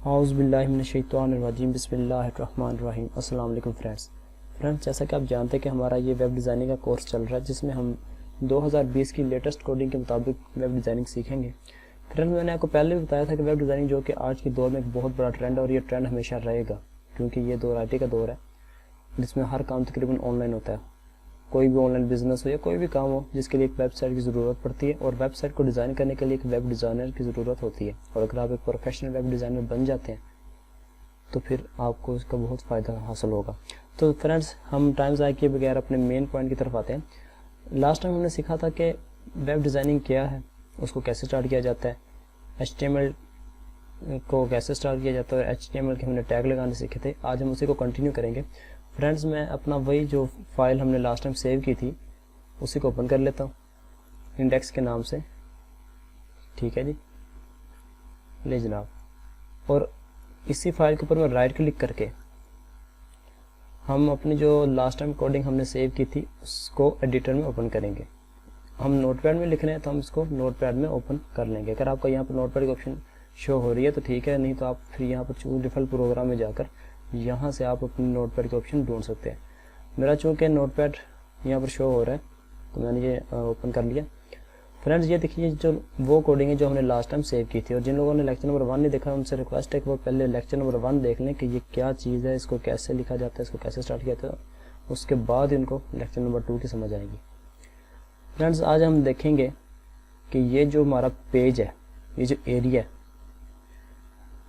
औज़ु बिल्लाहि मिनश्शैतानिर्रजीम बिस्मिल्लाहिर्रहमानिर्रहीम। अस्सलाम वालेकुम फ्रेंड्स, जैसा कि आप जानते हैं कि हमारा ये वेब डिज़ाइनिंग का कोर्स चल रहा है जिसमें हम 2020 की लेटेस्ट कोडिंग के मुताबिक वेब डिज़ाइनिंग सीखेंगे। फ्रेंड्स, मैंने आपको पहले भी बताया था कि वेब डिज़ाइनिंग जो कि आज के दौर में एक बहुत बड़ा ट्रेंड है और ये ट्रेंड हमेशा रहेगा, क्योंकि ये दौर IT का दौर है जिसमें हर काम तकरीबन ऑनलाइन होता है। कोई भी ऑनलाइन बिजनेस हो या कोई भी काम हो जिसके लिए एक वेबसाइट की ज़रूरत पड़ती है, और वेबसाइट को डिज़ाइन करने के लिए एक वेब डिज़ाइनर की ज़रूरत होती है। और अगर आप एक प्रोफेशनल वेब डिज़ाइनर बन जाते हैं तो फिर आपको इसका बहुत फ़ायदा हासिल होगा। तो फ्रेंड्स, हम टाइम ज़ाया किए बगैर अपने मेन पॉइंट की तरफ आते हैं। लास्ट टाइम हमने सीखा था कि वेब डिज़ाइनिंग क्या है, उसको कैसे स्टार्ट किया जाता है, HTML को कैसे स्टार्ट किया जाता है, और HTML के हमने टैग लगाने सीखे थे। आज हम उसी को कंटिन्यू करेंगे। फ्रेंड्स, मैं अपना वही जो फाइल हमने लास्ट टाइम सेव की थी उसी को ओपन कर लेता हूँ इंडेक्स के नाम से। ठीक है जी, ले जनाब। और इसी फाइल के ऊपर मैं राइट क्लिक करके हम अपनी जो लास्ट टाइम कोडिंग हमने सेव की थी उसको एडिटर में ओपन करेंगे। हम नोटपैड में लिख रहे हैं तो हम इसको नोटपैड में ओपन कर लेंगे। अगर आपका यहाँ पर नोटपैड की ऑप्शन शो हो रही है तो ठीक है, नहीं तो आप फिर यहाँ पर चूज डिफ़ॉल्ट प्रोग्राम में जाकर यहाँ से आप अपनी नोटपैड के ऑप्शन ढूंढ सकते हैं। मेरा चूँकि नोटपैड यहाँ पर शो हो रहा है तो मैंने ये ओपन कर लिया। फ्रेंड्स, ये देखिए जो वो कोडिंग है जो हमने लास्ट टाइम सेव की थी, और जिन लोगों ने लेक्चर नंबर 1 नहीं देखा उनसे रिक्वेस्ट है कि वो पहले लेक्चर नंबर 1 देख लें कि ये क्या चीज़ है, इसको कैसे लिखा जाता है, इसको कैसे स्टार्ट किया जाता है, उसके बाद इनको लेक्चर नंबर 2 की समझ आएगी। फ्रेंड्स, आज हम देखेंगे कि ये जो हमारा पेज है, ये जो एरिया है,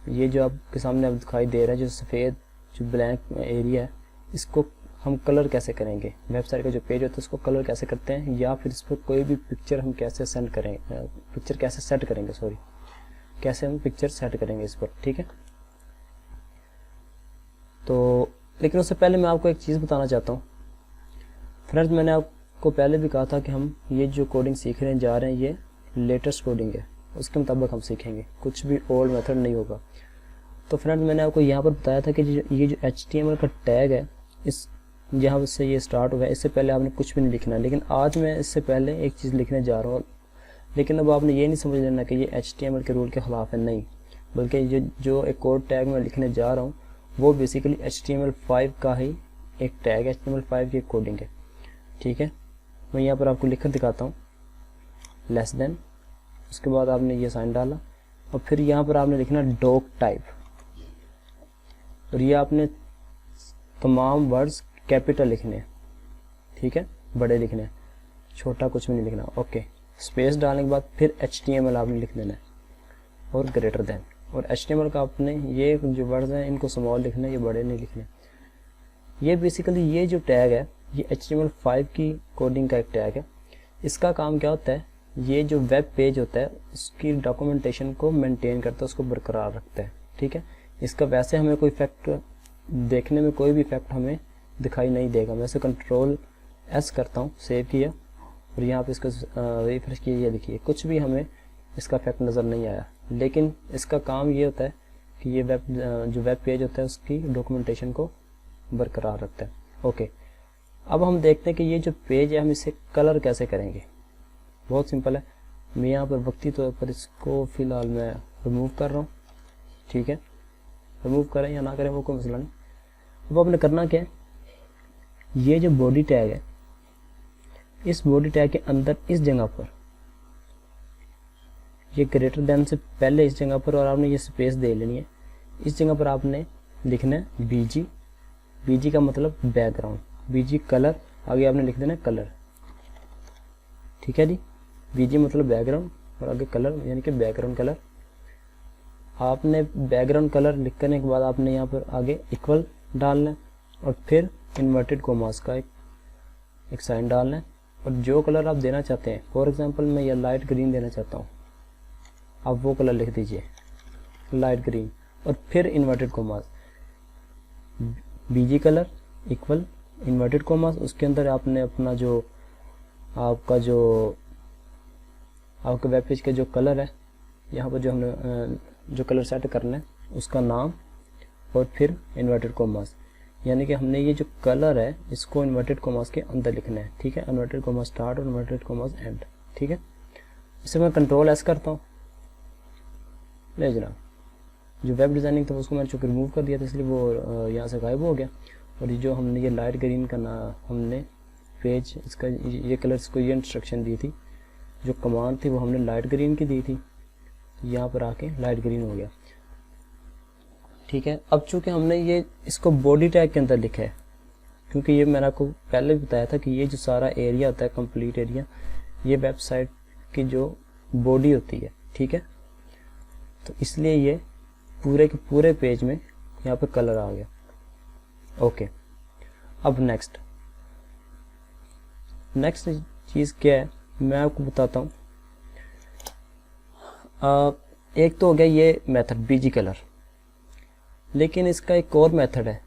ये जो आपके सामने अब दिखाई दे रहा है, जो सफ़ेद जो ब्लैंक एरिया है, इसको हम कलर कैसे करेंगे। वेबसाइट का जो पेज होता है उसको कलर कैसे करते हैं, या फिर इस पर कोई भी पिक्चर हम कैसे सेंड करेंगे, पिक्चर कैसे सेट करेंगे, कैसे हम पिक्चर सेट करेंगे इस पर। ठीक है, तो लेकिन उससे पहले मैं आपको एक चीज़ बताना चाहता हूँ। फ्रेंड्स, मैंने आपको पहले भी कहा था कि हम ये जो कोडिंग सीखने जा रहे हैं ये लेटेस्ट कोडिंग है, उसके मुताबिक हम सीखेंगे, कुछ भी ओल्ड मेथड नहीं होगा। तो फ्रेंड्स, मैंने आपको यहाँ पर बताया था कि ये जो HTML का टैग है, इस जहाँ से ये स्टार्ट हुआ है, इससे पहले आपने कुछ भी नहीं लिखना है। लेकिन आज मैं इससे पहले एक चीज़ लिखने जा रहा हूँ, लेकिन अब आपने ये नहीं समझ लेना कि ये HTML के रूल के ख़िलाफ़ है, नहीं, बल्कि जो एक कोड टैग मैं लिखने जा रहा हूँ वो बेसिकली HTML5 का ही एक टैग है, HTML5 की एक कोडिंग है। ठीक है, मैं यहाँ पर आपको लिखकर दिखाता हूँ, लेस देन, उसके बाद आपने ये साइन डाला और फिर यहाँ पर आपने लिखना डॉक टाइप, और ये आपने तमाम वर्ड्स कैपिटल लिखने हैं। ठीक है, बड़े लिखने हैं, छोटा कुछ भी नहीं लिखना। ओके, स्पेस डालने के बाद फिर HTML आपने लिख देना है और ग्रेटर देन, और HTML का आपने ये जो वर्ड्स हैं इनको स्मॉल लिखना है, ये बड़े नहीं लिखने। ये बेसिकली ये जो टैग है ये HTML5 की कोडिंग का एक टैग है। इसका काम क्या होता है, ये जो वेब पेज होता है उसकी डॉक्यूमेंटेशन को मेंटेन करता है, उसको बरकरार रखता है। ठीक है, इसका वैसे हमें कोई इफेक्ट देखने में कोई भी इफेक्ट हमें दिखाई नहीं देगा। मैं इसे Ctrl+S करता हूँ, सेव किया और यहाँ पे इसको रिफ्रेश किया, ये देखिए कुछ भी हमें इसका इफेक्ट नज़र नहीं आया। लेकिन इसका काम ये होता है कि ये जो वेब पेज होता है उसकी डॉक्यूमेंटेशन को बरकरार रखता है। ओके, अब हम देखते हैं कि ये जो पेज है हम इसे कलर कैसे करेंगे। बहुत सिंपल है, मैं यहाँ पर वक्ती तौर पर इसको फ़िलहाल मैं रिमूव कर रहा हूँ। ठीक है, रिमूव करें या ना करें वो कोई मसला नहीं। अब आपने करना क्या है, ये जो बॉडी टैग है इस बॉडी टैग के अंदर इस जगह पर ये ग्रेटर देन से पहले इस जगह पर, और आपने ये स्पेस दे लेनी है, इस जगह पर आपने लिखना है BG का मतलब बैकग्राउंड, BG कलर, आगे आपने लिख देना है कलर। ठीक है जी, BG मतलब बैकग्राउंड और आगे कलर यानी कि बैकग्राउंड कलर। आपने बैकग्राउंड कलर लिख करने के बाद आपने यहाँ पर आगे इक्वल डालना है और फिर इन्वर्टेड कोमास का एक साइन डालना है, और जो कलर आप देना चाहते हैं, फॉर एग्जांपल मैं ये लाइट ग्रीन देना चाहता हूँ, आप वो कलर लिख दीजिए लाइट ग्रीन, और फिर inverted commas, BG colour equal inverted commas, उसके अंदर आपने अपना जो आपका वेब पेज का जो कलर है, यहाँ पर जो हमने जो कलर सेट करना है उसका नाम, और फिर इन्वर्टेड कोमास, यानी कि हमने ये जो कलर है इसको इन्वर्टेड कोमास के अंदर लिखना है। ठीक है, इन्वर्टेड कोमास स्टार्ट और इन्वर्टेड कोमास एंड। ठीक है, इसे मैं Ctrl+S करता हूँ, ले जनाब, जो वेब डिज़ाइनिंग था उसको मैंने चूँकि रिमूव कर दिया था, इसलिए वो यहाँ से गायब हो गया। और ये जो हमने ये लाइट ग्रीन का ना हमने पेज इसका ये कलर्स को ये इंस्ट्रक्शन दी थी, जो कमांड थी वो हमने लाइट ग्रीन की दी थी, यहाँ पर आके लाइट ग्रीन हो गया। ठीक है, अब चूँकि हमने ये इसको बॉडी टैग के अंदर लिखा है, क्योंकि ये मैंने आपको पहले भी बताया था कि ये जो सारा एरिया होता है कंप्लीट एरिया, ये वेबसाइट की जो बॉडी होती है। ठीक है, तो इसलिए ये पूरे के पूरे पेज में यहाँ पे कलर आ गया। ओके, अब नेक्स्ट चीज़ क्या है मैं आपको बताता हूँ। एक तो हो गया ये मेथड बीजी कलर, लेकिन इसका एक और मेथड है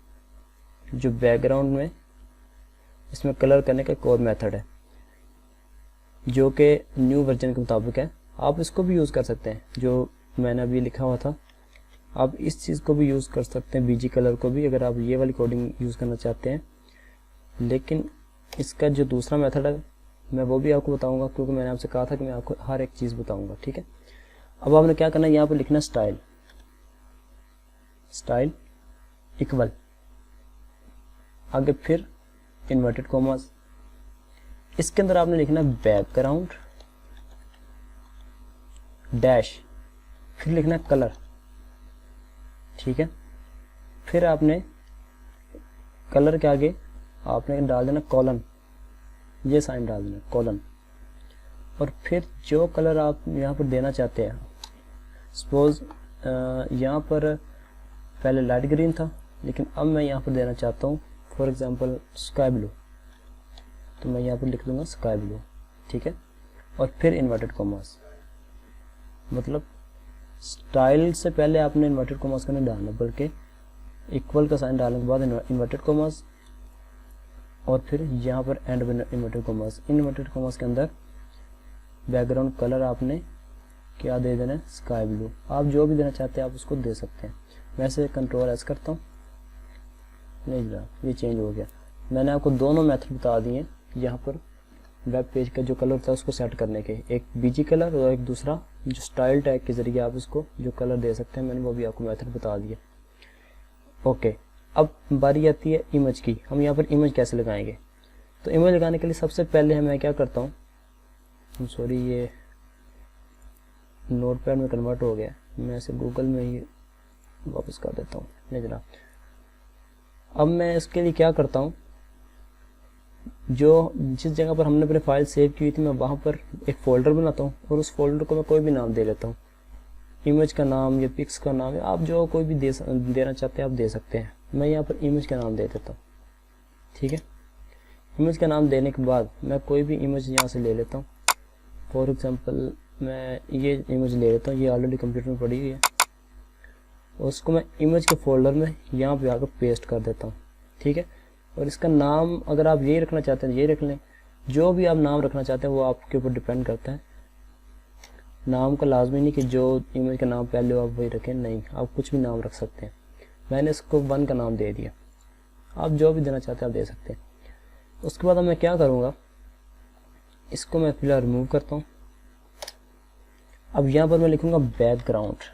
जो बैकग्राउंड में इसमें कलर करने का एक और मेथड है, जो कि न्यू वर्जन के मुताबिक है। आप इसको भी यूज़ कर सकते हैं, जो मैंने अभी लिखा हुआ था। आप इस चीज़ को भी यूज़ कर सकते हैं, बीजी कलर को भी, अगर आप ये वाली कोडिंग यूज़ करना चाहते हैं। लेकिन इसका जो दूसरा मेथड है मैं वो भी आपको बताऊंगा, क्योंकि मैंने आपसे कहा था कि मैं आपको हर एक चीज़ बताऊंगा। ठीक है, अब आपने क्या करना है, यहाँ पर लिखना स्टाइल इक्वल, आगे फिर इन्वर्टेड कॉमास, इसके अंदर आपने लिखना बैकग्राउंड डैश, फिर लिखना कलर। ठीक है, फिर आपने कलर के आगे आपने डाल देना कॉलन, ये साइन डाल देना कॉलन, और फिर जो कलर आप यहाँ पर देना चाहते हैं, सपोज यहाँ पर पहले लाइट ग्रीन था, लेकिन अब मैं यहाँ पर देना चाहता हूँ फॉर एग्जांपल स्काई ब्लू, तो मैं यहाँ पर लिख दूंगा स्काई ब्लू। ठीक है, और फिर इन्वर्टेड कॉमास, मतलब स्टाइल से पहले आपने इन्वर्टेड कॉमास का नहीं डालना, बल्कि इक्वल का साइन डालने के बाद इन्वर्टेड कॉमास, और फिर यहाँ पर एंड में इन्वर्टेड कॉमास। इन्वर्टेड कॉमास के अंदर बैकग्राउंड कलर आपने क्या दे देना है, स्काई ब्लू। आप जो भी देना चाहते हैं आप उसको दे सकते हैं। मैं से कंट्रोल एस करता हूँ, नहीं जा ये चेंज हो गया। मैंने आपको दोनों मेथड बता दिए यहाँ पर वेब पेज का जो कलर था उसको सेट करने के, एक बीजी कलर और एक दूसरा जो स्टाइल टैग के जरिए आप उसको जो कलर दे सकते हैं, मैंने वो भी आपको मेथड बता दिया। ओके, अब बारी आती है इमेज की। हम यहाँ पर इमेज कैसे लगाएंगे, तो इमेज लगाने के लिए सबसे पहले मैं क्या करता हूँ, सॉरी ये नोटपैड में कन्वर्ट हो गया, मैं इसे गूगल में ही वापस कर देता हूँ। नहीं जनाब, अब मैं इसके लिए क्या करता हूँ, जो जिस जगह पर हमने अपनी फाइल सेव की हुई थी मैं वहाँ पर एक फ़ोल्डर बनाता हूँ, और उस फोल्डर को मैं कोई भी नाम दे लेता हूँ, इमेज का नाम या पिक्स का नाम, आप जो कोई भी देना चाहते हैं आप दे सकते हैं। मैं यहाँ पर इमेज का नाम दे देता हूँ। ठीक है, इमेज का नाम देने के बाद मैं कोई भी इमेज यहाँ से ले लेता हूँ। फॉर एग्जांपल मैं ये इमेज ले लेता हूँ, ये ऑलरेडी कंप्यूटर में पड़ी हुई है, उसको मैं इमेज के फोल्डर में यहाँ पे आकर पेस्ट कर देता हूँ। ठीक है, और इसका नाम अगर आप ये रखना चाहते हैं ये रख लें, जो भी आप नाम रखना चाहते हैं वो आपके ऊपर डिपेंड करता है। नाम का लाजमी नहीं कि जो इमेज का नाम पहले हो आप वही रखें, नहीं, आप कुछ भी नाम रख सकते हैं। मैंने इसको 1 का नाम दे दिया, आप जो भी देना चाहते हैं आप दे सकते हैं। उसके बाद अब मैं क्या करूँगा, इसको मैं फिलहाल रिमूव करता हूँ। अब यहाँ पर मैं लिखूँगा बैकग्राउंड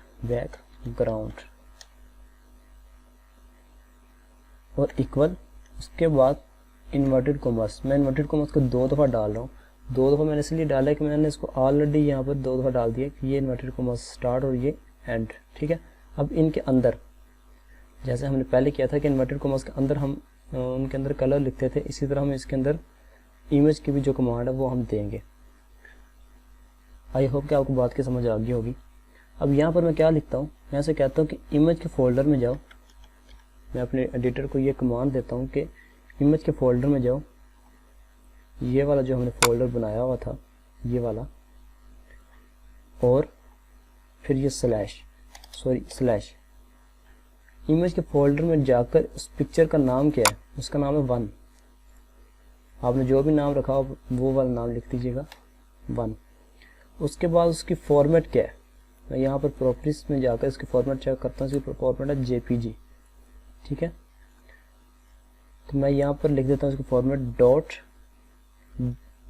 और इक्वल, उसके बाद इन्वर्टेड कॉमास। मैं इन्वर्टेड कॉमास को 2 दफ़ा डाल रहा हूँ। 2 दफ़ा मैंने इसलिए डाला है कि मैंने इसको ऑलरेडी यहाँ पर 2 दफ़ा डाल दिया कि ये इन्वर्टेड कॉमास स्टार्ट और ये एंड। ठीक है, अब इनके अंदर जैसे हमने पहले किया था कि इन्वर्टेड कॉमास के अंदर हम उनके अंदर कलर लिखते थे, इसी तरह हम इसके अंदर इमेज की भी जो कमांड है वो हम देंगे। आई होप कि आपको बात की समझ आ गई होगी। अब यहाँ पर मैं क्या लिखता हूँ, मैं ऐसे कहता हूँ कि इमेज के फोल्डर में जाओ। मैं अपने एडिटर को ये कमांड देता हूँ कि इमेज के फोल्डर में जाओ, ये वाला जो हमने फोल्डर बनाया हुआ था ये वाला, और फिर ये स्लैश इमेज के फोल्डर में जाकर उस पिक्चर का नाम क्या है, उसका नाम है 1। आपने जो भी नाम रखा हो वो वाला नाम लिख दीजिएगा 1। उसके बाद उसकी फॉर्मेट क्या है, मैं यहाँ पर प्रॉपर्टीज में जाकर इसकी फॉर्मेट चेक करता हूँ। इसकी फॉर्मेट है JPG। ठीक है, तो मैं यहाँ पर लिख देता हूँ इसकी फॉर्मेट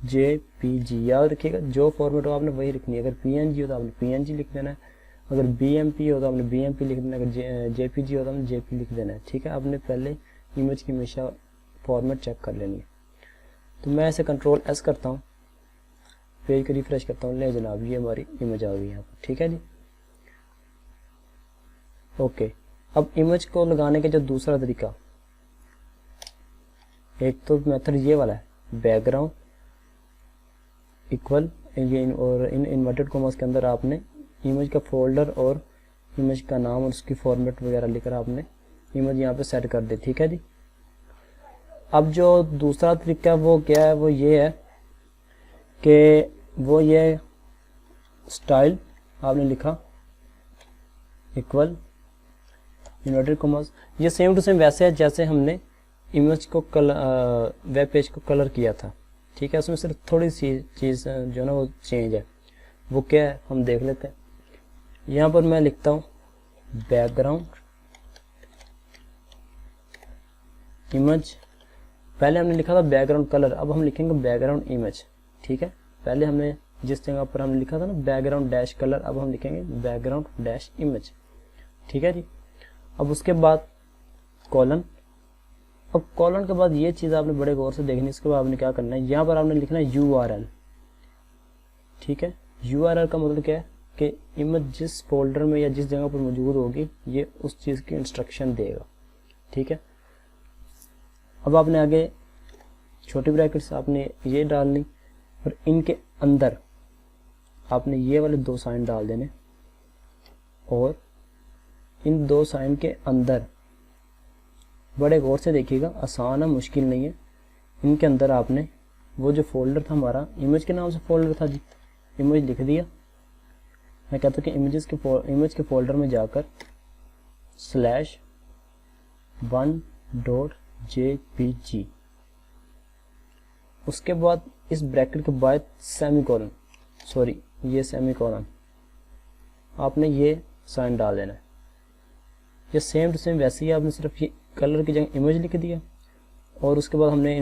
.jpg। याद रखिएगा जो फॉर्मेट हो आपने वही लिखनी है। अगर PNG हो तो आपने PNG लिख देना है, अगर BMP हो तो हमने BMP लिख देना, अगर JPG हो तो हमने JP लिख देना है। ठीक है, आपने पहले इमेज की हमेशा फॉर्मेट चेक कर लेनी है। तो मैं ऐसे कंट्रोल S करता हूँ, पेज को रिफ्रेश करता हूँ, ले जनाब ये हमारी इमेज आ गई यहाँ पर। ठीक है जी, ओके। अब इमेज को लगाने का जो दूसरा तरीका, एक तो मेथड ये वाला है, बैकग्राउंड इक्वल और इन इन्वर्टेड कॉमास के अंदर आपने इमेज का फोल्डर और इमेज का नाम और उसकी फॉर्मेट वगैरह लिखकर आपने इमेज यहाँ पे सेट कर दी। ठीक है जी। अब जो दूसरा तरीका वो क्या है, वो ये है कि वो ये स्टाइल आपने लिखा इक्वल इन्वर्टेड कॉमास, ये सेम टू सेम वैसे है जैसे हमने इमेज को वेब पेज को कलर किया था। ठीक है, उसमें सिर्फ थोड़ी सी चीज़ जो है ना वो चेंज है। वो क्या है हम देख लेते हैं। यहाँ पर मैं लिखता हूँ बैकग्राउंड इमेज, पहले हमने लिखा था बैकग्राउंड कलर, अब हम लिखेंगे बैकग्राउंड इमेज। ठीक है, पहले हमने जिस जगह पर हमने लिखा था ना बैकग्राउंड डैश कलर, अब हम लिखेंगे बैकग्राउंड डैश इमेज। ठीक है जी। अब उसके बाद कॉलन, अब कॉलन के बाद ये चीज़ आपने बड़े गौर से देखनी। इसके बाद आपने क्या करना है, यहाँ पर आपने लिखना है URL। ठीक है, URL का मतलब क्या है कि इमेज जिस फोल्डर में या जिस जगह पर मौजूद होगी ये उस चीज़ की इंस्ट्रक्शन देगा। ठीक है, अब आपने आगे छोटी ब्रैकेट्स आपने ये डालनी और इनके अंदर आपने ये वाले 2 साइन डाल देने और इन 2 साइन के अंदर बड़े गौर से देखिएगा, आसान है, मुश्किल नहीं है। इनके अंदर आपने वो जो फोल्डर था हमारा इमेज के नाम से फोल्डर था जी, इमेज लिख दिया। मैं कहता हूँ कि इमेज के फोल्डर में जाकर /1.jpg, उसके बाद इस ब्रैकेट के बाद सेमीकोलन, सॉरी ये सेमीकोलन, आपने ये साइन डाल देना है। ये सेम टू सेम वैसे ही आपने सिर्फ ये कलर की जगह इमेज लिख दिया और उसके बाद हमने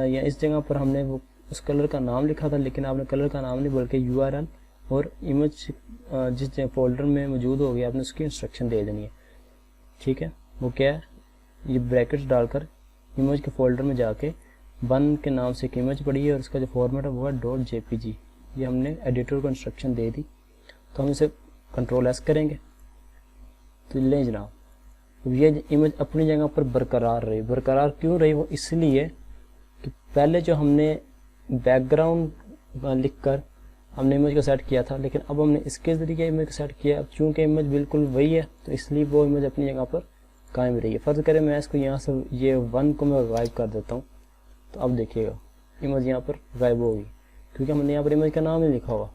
या इस जगह पर हमने वो उस कलर का नाम लिखा था, लेकिन आपने कलर का नाम नहीं बल्कि URL और इमेज जिस फोल्डर में मौजूद हो गया आपने उसकी इंस्ट्रक्शन दे देनी है। ठीक है, वो क्या है, ये ब्रैकेट्स डालकर इमेज के फोल्डर में जाके 1 के नाम से एक इमेज पड़ी है और उसका जो फॉर्मेट है वो है .jpg। ये हमने एडिटर को इंस्ट्रक्शन दे दी, तो हम इसे कंट्रोल S करेंगे तो ले जनाब ये इमेज अपनी जगह पर बरकरार रही। बरकरार क्यों रही, वो इसलिए कि पहले जो हमने बैकग्राउंड लिखकर हमने इमेज को सेट किया था, लेकिन अब हमने इसके ज़रिए इमेज को सेट किया। अब चूँकि इमेज बिल्कुल वही है तो इसलिए वो इमेज अपनी जगह पर कायम रही है। फ़र्ज़ करें मैं इसको यहाँ से ये 1 को मैं गायब कर देता हूँ, तो अब देखिएगा इमेज यहाँ पर गायब होगी क्योंकि हमने यहाँ पर इमेज का नाम ही लिखा हुआ।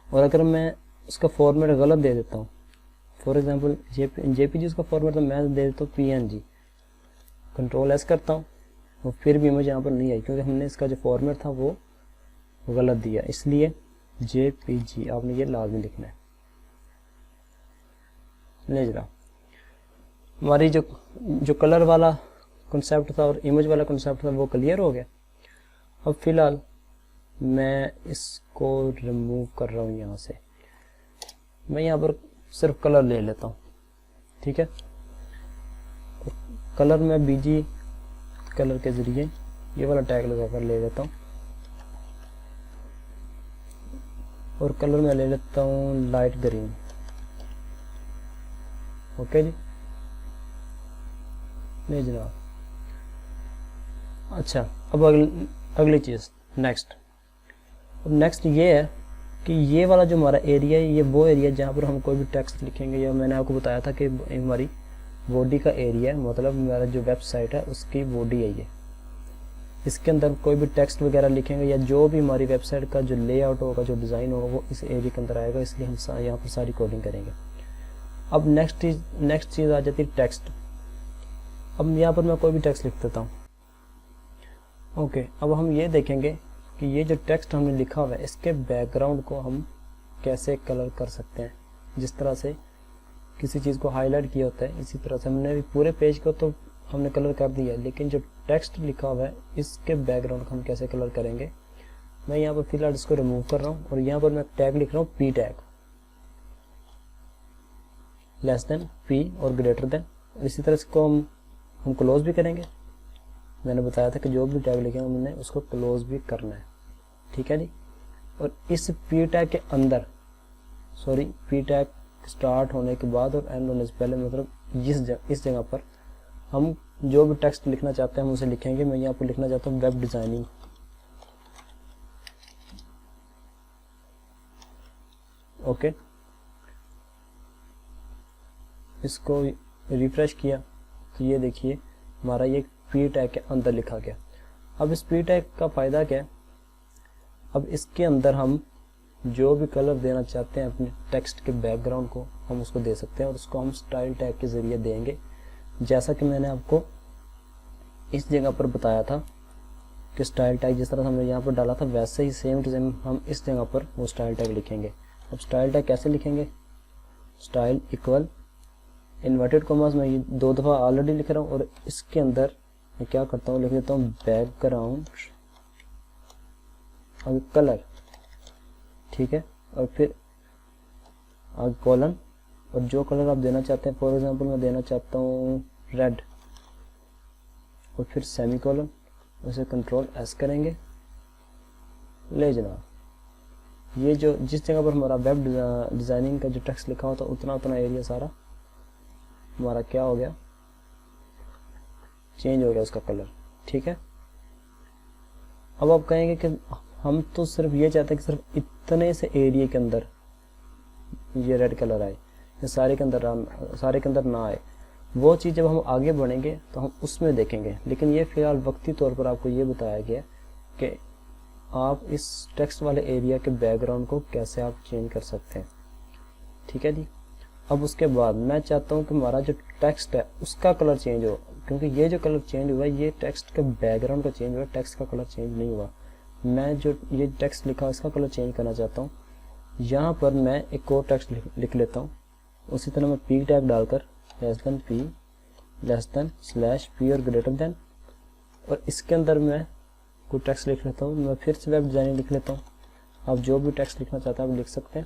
और अगर मैं उसका फॉर्मेट गलत दे देता हूँ, फॉर एग्जांपल JPG उसका फॉर्मेट, तो मैं दे देता हूँ PNG, कंट्रोल S करता हूँ और फिर भी इमेज यहाँ पर नहीं आई क्योंकि हमने इसका जो फॉर्मेट था वो गलत दिया, इसलिए JPG आपने ये लाजमी लिखना है। ले जरा हमारी जो कलर वाला कॉन्सेप्ट था और इमेज वाला कॉन्सेप्ट था वो क्लियर हो गया। अब फिलहाल मैं इसको रिमूव कर रहा हूँ यहाँ से, मैं यहाँ पर सिर्फ कलर ले लेता हूँ। ठीक है, कलर में BG कलर के ज़रिए ये वाला टैग लगा कर ले लेता हूँ और कलर में ले लेता हूँ लाइट ग्रीन। ओके जी, नहीं जनाब। अच्छा, अब अगली चीज़ नेक्स्ट ये है कि ये वाला जो हमारा एरिया है ये वो एरिया जहाँ पर हम कोई भी टेक्स्ट लिखेंगे, या मैंने आपको बताया था कि हमारी बॉडी का एरिया है, मतलब हमारा जो वेबसाइट है उसकी बॉडी है ये। इसके अंदर कोई भी टेक्स्ट वगैरह लिखेंगे या जो भी हमारी वेबसाइट का जो लेआउट होगा, जो डिज़ाइन होगा, वो इस एरिया के अंदर आएगा, इसलिए हम यहाँ पर सारी कोडिंग करेंगे। अब नेक्स्ट चीज़ आ जाती है टेक्स्ट। अब यहाँ पर मैं कोई भी टेक्स्ट लिख देता हूँ। ओके, अब हम ये देखेंगे कि ये जो टेक्स्ट हमने लिखा हुआ है इसके बैकग्राउंड को हम कैसे कलर कर सकते हैं। जिस तरह से किसी चीज़ को हाईलाइट किया होता है, इसी तरह से हमने भी पूरे पेज को तो हमने कलर कर दिया, लेकिन जो टेक्स्ट लिखा हुआ है इसके बैकग्राउंड को हम कैसे कलर करेंगे। मैं यहाँ पर फिलहाल इसको रिमूव कर रहा हूँ और यहाँ पर मैं टैग लिख रहा हूँ P tag. Less than P और ग्रेटर देन। इसी तरह इसको हम क्लोज भी करेंगे। मैंने बताया था कि जो भी टैग लिखेंगे हमने उसको क्लोज भी करना है, ठीक है जी। और इस पी टैग के अंदर, सॉरी, पी टैग स्टार्ट होने के बाद और एंड होने से पहले, मतलब इस जगह पर हम जो भी टेक्स्ट लिखना चाहते हैं हम उसे लिखेंगे। मैं यहाँ पर लिखना चाहता हूँ वेब डिज़ाइनिंग। ओके, इसको रिफ्रेश किया तो ये देखिए हमारा ये पी टैग के अंदर लिखा गया। अब इस पी टैग का फ़ायदा क्या है, अब इसके अंदर हम जो भी कलर देना चाहते हैं अपने टेक्स्ट के बैकग्राउंड को हम उसको दे सकते हैं और उसको हम स्टाइल टैग के ज़रिए देंगे। जैसा कि मैंने आपको इस जगह पर बताया था कि स्टाइल टैग जिस तरह हमने यहाँ पर डाला था वैसे ही सेम टू सेम हम इस जगह पर वो स्टाइल टैग लिखेंगे। अब स्टाइल टैग कैसे लिखेंगे, स्टाइल इक्वल इन्वर्टेड कॉमास में ये 2 दफ़ा ऑलरेडी लिख रहा हूँ और इसके अंदर मैं क्या करता हूँ, लिख देता हूँ बैकग्राउंड और कलर, ठीक है। और फिर आगे कॉलन, और जो कलर आप देना चाहते हैं, फॉर एग्जांपल मैं देना चाहता हूँ रेड, और फिर सेमी कॉलन, उसे कंट्रोल एस करेंगे। ले जनाब, ये जो जिस जगह पर हमारा वेब डिज़ाइनिंग का जो टेक्स्ट लिखा होता उतना उतना एरिया सारा हमारा क्या हो गया, चेंज हो गया उसका कलर, ठीक है। अब आप कहेंगे कि हम तो सिर्फ ये चाहते हैं कि सिर्फ इतने से एरिया के अंदर ये रेड कलर आए, ये सारे के अंदर ना आए। वो चीज़ जब हम आगे बढ़ेंगे तो हम उसमें देखेंगे, लेकिन ये फ़िलहाल वक्ती तौर पर आपको ये बताया गया कि आप इस टेक्स्ट वाले एरिया के बैकग्राउंड को कैसे आप चेंज कर सकते हैं, ठीक है जी। अब उसके बाद मैं चाहता हूँ कि हमारा जो टेक्स्ट है उसका कलर चेंज हो, क्योंकि ये जो कलर चेंज हुआ है ये टेक्स्ट के बैकग्राउंड का चेंज हुआ, टेक्स्ट का कलर चेंज नहीं हुआ। मैं जो ये टेक्स्ट लिखा इसका कलर चेंज करना चाहता हूँ। यहाँ पर मैं एक और टेक्स्ट लिख लेता हूँ। उसी तरह मैं पी टैग डालकर less than P, less than slash P और ग्रेटर देन, और इसके अंदर मैं कोई टेक्स्ट लिख लेता हूँ। मैं फिर से वेब डिज़ाइनिंग लिख लेता हूँ। आप जो भी टेक्स्ट लिखना चाहते हैं आप लिख सकते हैं।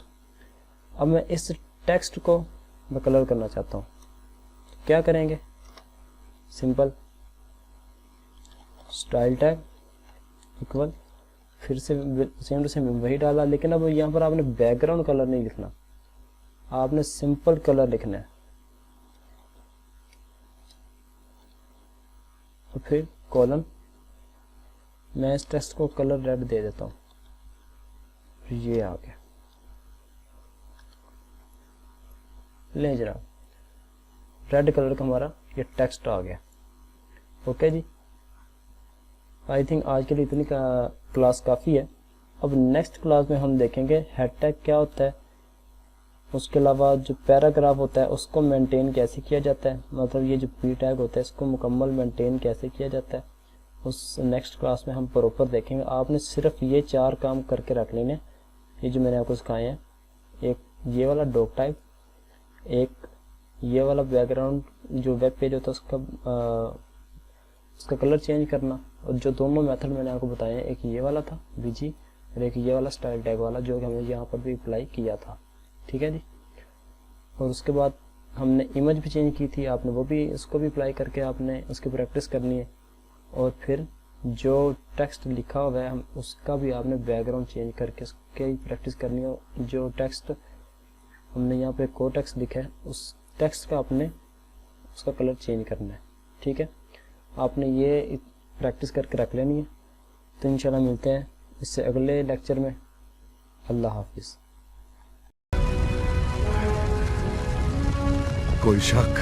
अब मैं इस टेक्स्ट को मैं कलर करना चाहता हूँ, क्या करेंगे, सिंपल स्टाइल टैग इक्वल, फिर से सेम टू सेम वही डाला, लेकिन अब यहाँ पर आपने बैकग्राउंड कलर नहीं लिखना, आपने सिंपल कलर लिखना है। और फिर कॉलन, मैं इस टेक्स्ट को कलर रेड दे देता हूँ, ये आ गया। ले जनाब, रेड कलर का हमारा ये टेक्स्ट आ गया। ओके जी, आई थिंक आज के लिए इतनी क्लास काफ़ी है। अब नेक्स्ट क्लास में हम देखेंगे हेड टैग क्या होता है, उसके अलावा जो पैराग्राफ होता है उसको मेंटेन कैसे किया जाता है, मतलब ये जो पी टैग होता है इसको मुकम्मल मेंटेन कैसे किया जाता है, उस नेक्स्ट क्लास में हम प्रॉपर देखेंगे। आपने सिर्फ ये 4 काम करके रख लेने, ये जो मैंने आपको सिखाए हैं। एक ये वाला डॉक टाइप, एक ये वाला बैकग्राउंड जो वेब पेज होता है उसका कलर चेंज करना, और जो दोनों मेथड मैंने आपको बताए हैं, एक ये वाला था बीजी और एक ये वाला स्टाइल टैग वाला जो हमने यहाँ पर भी अप्लाई किया था, ठीक है जी। और उसके बाद हमने इमेज भी चेंज की थी, आपने वो भी उसको भी अप्लाई करके आपने उसकी प्रैक्टिस करनी है। और फिर जो टेक्स्ट लिखा हुआ है हम उसका भी आपने बैकग्राउंड चेंज करके उसकी प्रैक्टिस करनी है। जो टेक्स्ट हमने यहाँ पे को टेक्स्ट लिखा है उस टेक्स्ट का आपने उसका कलर चेंज करना है, ठीक है। आपने ये प्रैक्टिस करके रख लेनी है। तो इंशाल्लाह मिलते हैं इससे अगले लेक्चर में। अल्लाह हाफिज़। कोई शक